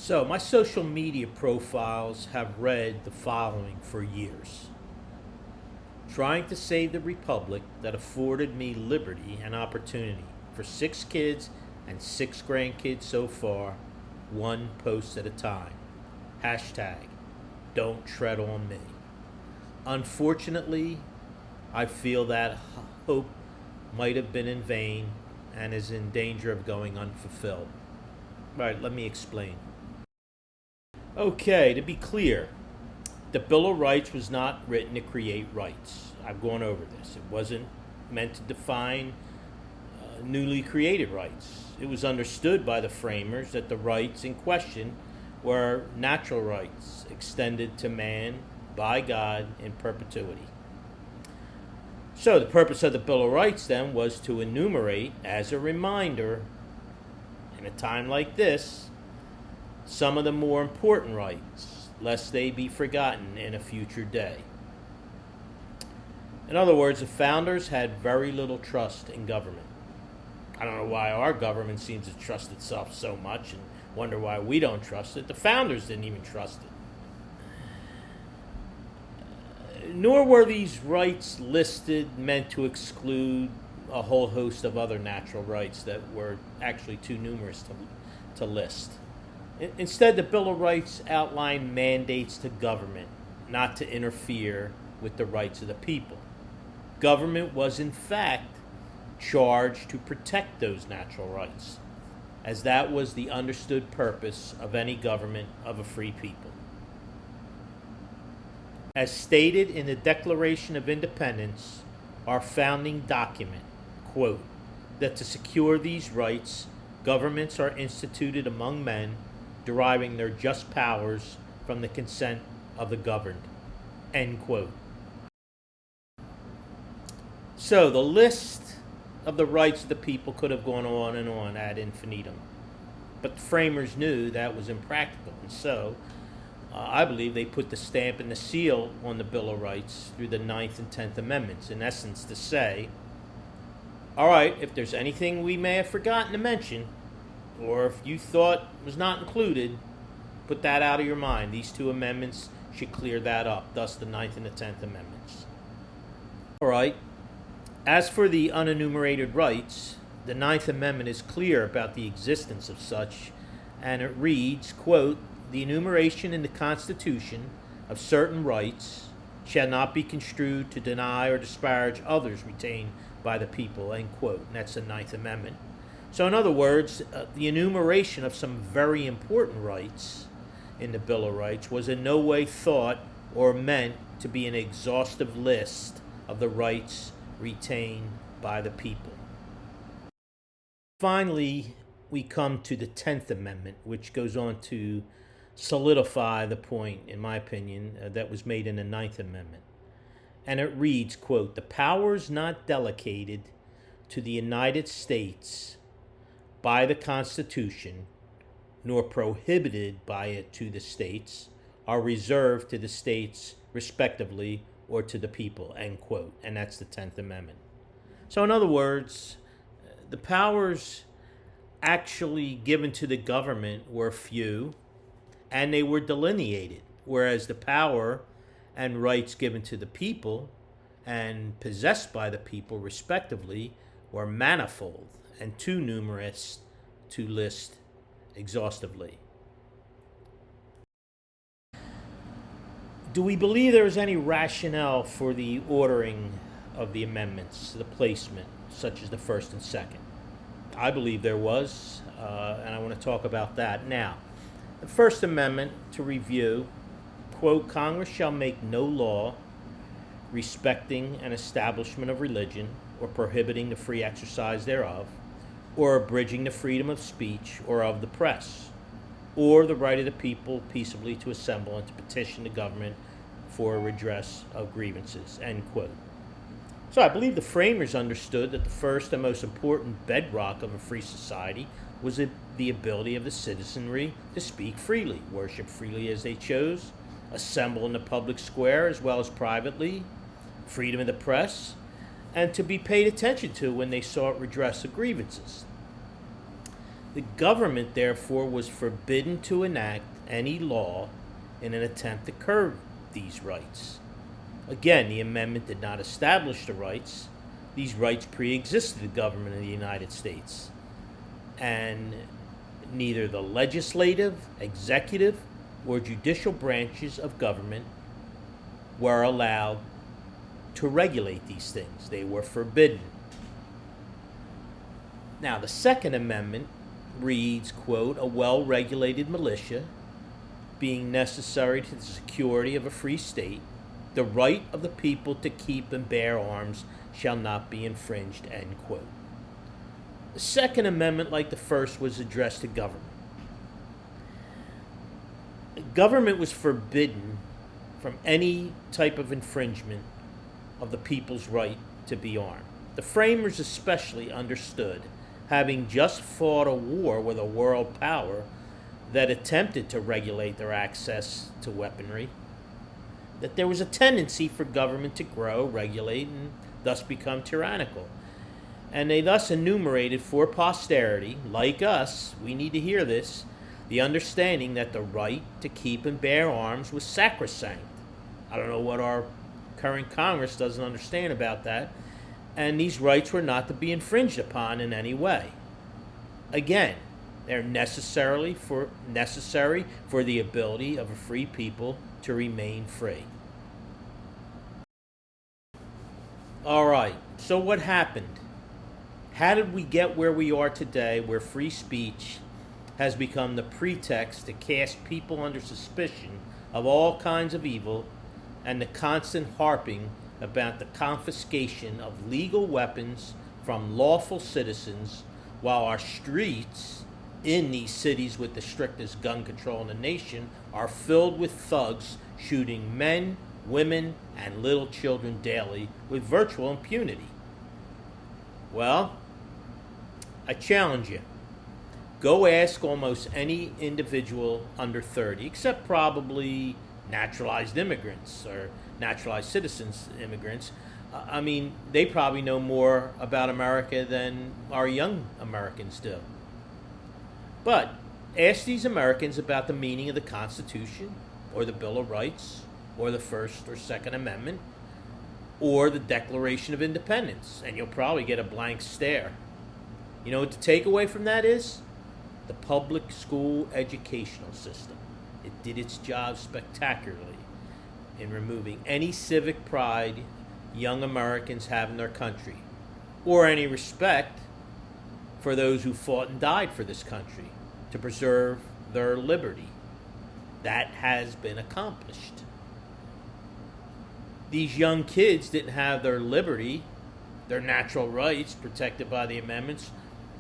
So, my social media profiles have read the following for years: trying to save the republic that afforded me liberty and opportunity for 6 kids and 6 grandkids so far, one post at a time. Hashtag, don't tread on me. Unfortunately, I feel that hope might have been in vain and is in danger of going unfulfilled. Right, let me explain. Okay, to be clear, the Bill of Rights was not written to create rights. I've gone over this. It wasn't meant to define newly created rights. It was understood by the framers that the rights in question were natural rights extended to man by God in perpetuity. So, the purpose of the Bill of Rights then was to enumerate, as a reminder, in a time like this, some of the more important rights, lest they be forgotten in a future day. In other words, the founders had very little trust in government. I don't know why our government seems to trust itself so much and wonder why we don't trust it. The founders didn't even trust it. Nor were these rights listed meant to exclude a whole host of other natural rights that were actually too numerous to list. Instead, the Bill of Rights outlined mandates to government not to interfere with the rights of the people. Government was, in fact, charged to protect those natural rights, as that was the understood purpose of any government of a free people. As stated in the Declaration of Independence, our founding document, quote, that to secure these rights, governments are instituted among men, deriving their just powers from the consent of the governed, end quote. So the list of the rights of the people could have gone on and on ad infinitum. But the framers knew that was impractical, and so I believe they put the stamp and the seal on the Bill of Rights through the 9th and 10th Amendments, in essence to say, all right, if there's anything we may have forgotten to mention, or if you thought was not included, put that out of your mind. These two amendments should clear that up, thus the 9th and the 10th Amendments. All right. As for the unenumerated rights, the 9th Amendment is clear about the existence of such, and it reads, quote, the enumeration in the Constitution of certain rights shall not be construed to deny or disparage others retained by the people, end quote. And that's the 9th Amendment. So in other words, the enumeration of some very important rights in the Bill of Rights was in no way thought or meant to be an exhaustive list of the rights retained by the people. Finally, we come to the 10th Amendment, which goes on to solidify the point, in my opinion, that was made in the 9th Amendment. And it reads, quote, the powers not delegated to the United States by the Constitution, nor prohibited by it to the states, are reserved to the states respectively or to the people, end quote. And that's the 10th Amendment. So in other words, the powers actually given to the government were few, and they were delineated, whereas the power and rights given to the people and possessed by the people respectively were manifold and too numerous to list exhaustively. Do we believe there is any rationale for the ordering of the amendments, the placement, such as the first and second? I believe there was, and I want to talk about that now. The First Amendment, to review, quote, Congress shall make no law respecting an establishment of religion or prohibiting the free exercise thereof, or abridging the freedom of speech or of the press, or the right of the people peaceably to assemble and to petition the government for a redress of grievances, end quote. So I believe the framers understood that the first and most important bedrock of a free society was the ability of the citizenry to speak freely, worship freely as they chose, assemble in the public square as well as privately, freedom of the press, and to be paid attention to when they sought redress of grievances. The government, therefore, was forbidden to enact any law in an attempt to curb these rights. Again, the amendment did not establish the rights. These rights pre-existed the government of the United States. And neither the legislative, executive, or judicial branches of government were allowed to regulate these things. They were forbidden. Now, the Second Amendment reads, quote, "A well-regulated militia, being necessary to the security of a free state, the right of the people to keep and bear arms shall not be infringed," end quote. The Second Amendment, like the first, was addressed to government. The government was forbidden from any type of infringement of the people's right to be armed. The framers especially understood, having just fought a war with a world power that attempted to regulate their access to weaponry, that there was a tendency for government to grow, regulate, and thus become tyrannical. And they thus enumerated for posterity, like us, we need to hear this, the understanding that the right to keep and bear arms was sacrosanct. I don't know what our current Congress doesn't understand about that. And these rights were not to be infringed upon in any way. Again, they're necessary for the ability of a free people to remain free. All right, so what happened? How did we get where we are today, where free speech has become the pretext to cast people under suspicion of all kinds of evil, and the constant harping about the confiscation of legal weapons from lawful citizens, while our streets in these cities with the strictest gun control in the nation are filled with thugs shooting men, women, and little children daily with virtual impunity? Well, I challenge you. Go ask almost any individual under 30, except probably naturalized immigrants or naturalized citizens immigrants. I mean, they probably know more about America than our young Americans do. But ask these Americans about the meaning of the Constitution or the Bill of Rights or the First or Second Amendment or the Declaration of Independence, and you'll probably get a blank stare. You know what the takeaway from that is? The public school educational system. It did its job spectacularly in removing any civic pride young Americans have in their country, or any respect for those who fought and died for this country to preserve their liberty. That has been accomplished. These young kids didn't have their liberty, their natural rights protected by the amendments,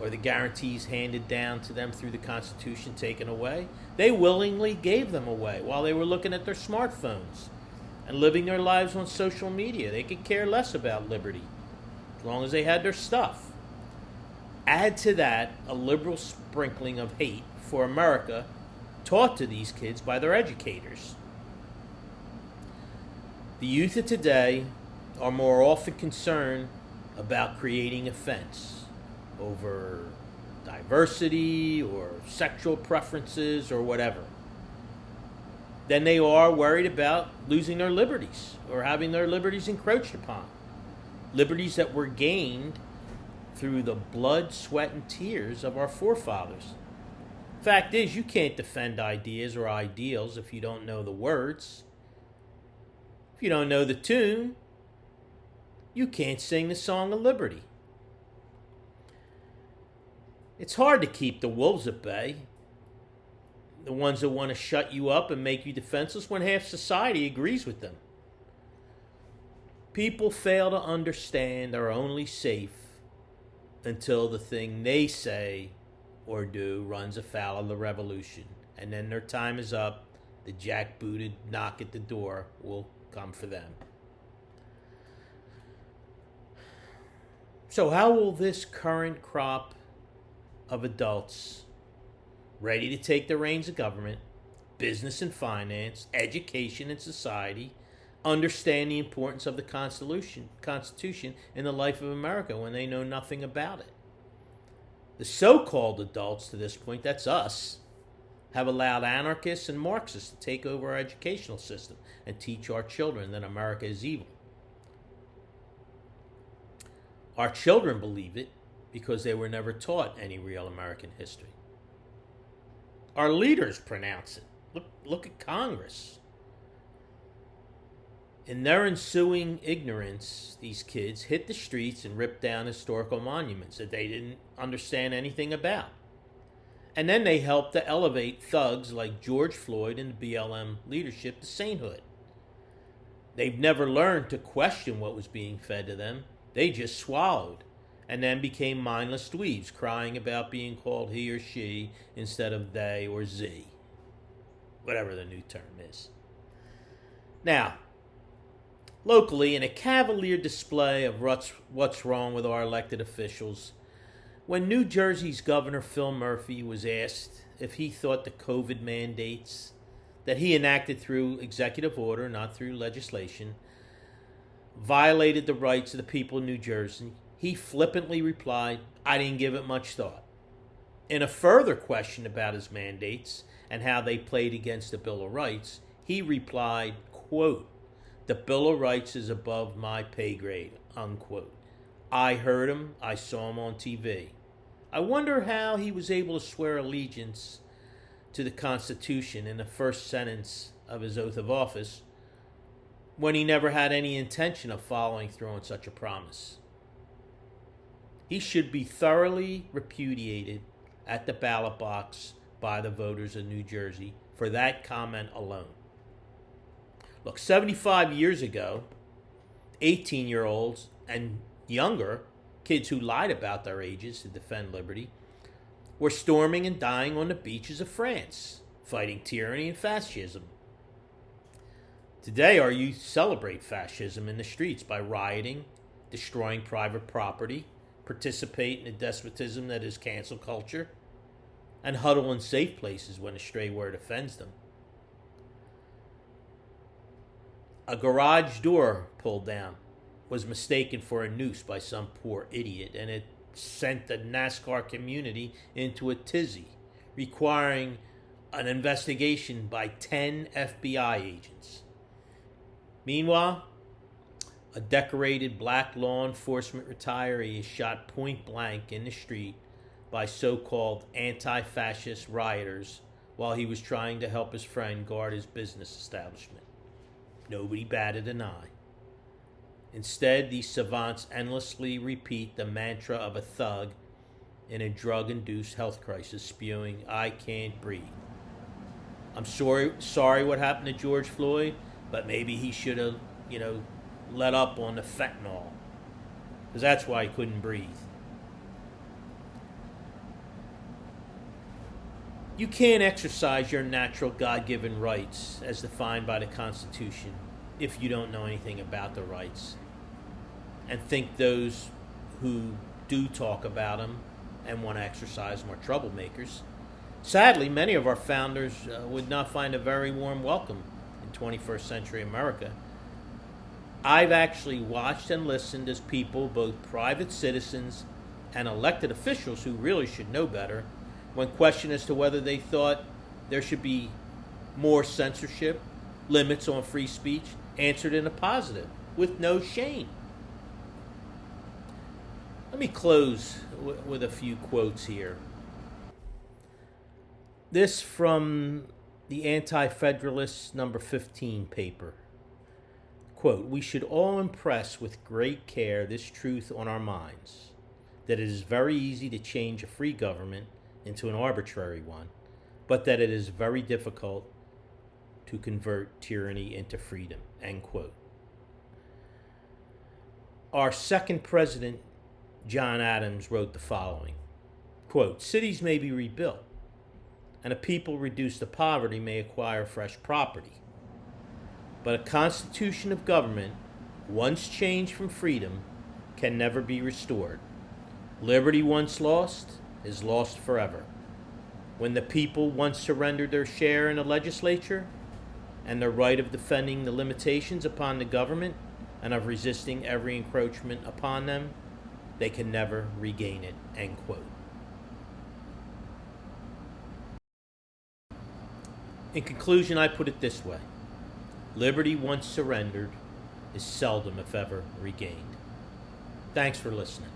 or the guarantees handed down to them through the Constitution taken away. They willingly gave them away while they were looking at their smartphones and living their lives on social media. They could care less about liberty as long as they had their stuff. Add to that a liberal sprinkling of hate for America taught to these kids by their educators. The youth of today are more often concerned about creating offense over diversity or sexual preferences or whatever than they are worried about losing their liberties or having their liberties encroached upon. Liberties that were gained through the blood, sweat, and tears of our forefathers. Fact is, you can't defend ideas or ideals if you don't know the words. If you don't know the tune, you can't sing the song of liberty. It's hard to keep the wolves at bay, the ones that want to shut you up and make you defenseless when half society agrees with them. People fail to understand they're only safe until the thing they say or do runs afoul of the revolution, and then their time is up. The jackbooted knock at the door will come for them. So how will this current crop of adults ready to take the reins of government, business and finance, education and society, understand the importance of the Constitution in the life of America when they know nothing about it? The The so-called adults to this point, that's us, have allowed anarchists and Marxists to take over our educational system and teach our children that America is evil. Our children believe it because they were never taught any real American history. Our leaders pronounce it. Look at Congress. In their ensuing ignorance, these kids hit the streets and ripped down historical monuments that they didn't understand anything about. And then they helped to elevate thugs like George Floyd and the BLM leadership to sainthood. They've never learned to question what was being fed to them. They just swallowed and then became mindless dweebs, crying about being called he or she instead of they or z, whatever the new term is. Now, locally, in a cavalier display of what's wrong with our elected officials, when New Jersey's Governor Phil Murphy was asked if he thought the COVID mandates that he enacted through executive order, not through legislation, violated the rights of the people of New Jersey, he flippantly replied, "I didn't give it much thought." In a further question about his mandates and how they played against the Bill of Rights, he replied, quote, "The Bill of Rights is above my pay grade," unquote. I heard him. I saw him on TV. I wonder how he was able to swear allegiance to the Constitution in the first sentence of his oath of office when he never had any intention of following through on such a promise. He should be thoroughly repudiated at the ballot box by the voters of New Jersey for that comment alone. Look, 75 years ago, 18-year-olds and younger, kids who lied about their ages to defend liberty, were storming and dying on the beaches of France, fighting tyranny and fascism. Today, our youth celebrate fascism in the streets by rioting, destroying private property, participate in the despotism that is cancel culture, and huddle in safe places when a stray word offends them. A garage door pulled down was mistaken for a noose by some poor idiot, and it sent the NASCAR community into a tizzy, requiring an investigation by 10 FBI agents. Meanwhile, a decorated black law enforcement retiree is shot point blank in the street by so-called anti-fascist rioters while he was trying to help his friend guard his business establishment. Nobody batted an eye. Instead, these savants endlessly repeat the mantra of a thug in a drug-induced health crisis, spewing, "I can't breathe." I'm sorry what happened to George Floyd, but maybe he should have, let up on the fentanyl, because that's why he couldn't breathe. You can't exercise your natural God-given rights as defined by the Constitution if you don't know anything about the rights and think those who do talk about them and want to exercise them are troublemakers. Sadly, many of our founders would not find a very warm welcome in 21st century America. I've actually watched and listened as people, both private citizens and elected officials who really should know better, when questioned as to whether they thought there should be more censorship, limits on free speech, answered in a positive, with no shame. Let me close with a few quotes here. This from the Anti-Federalist number 15 paper. Quote, "We should all impress with great care this truth on our minds, that it is very easy to change a free government into an arbitrary one, but that it is very difficult to convert tyranny into freedom," end quote. Our second president, John Adams, wrote the following, quote, "Cities may be rebuilt, and a people reduced to poverty may acquire fresh property. But a constitution of government, once changed from freedom, can never be restored. Liberty once lost is lost forever. When the people once surrendered their share in the legislature and their right of defending the limitations upon the government and of resisting every encroachment upon them, they can never regain it," end quote. In conclusion, I put it this way: liberty once surrendered is seldom, if ever, regained. Thanks for listening.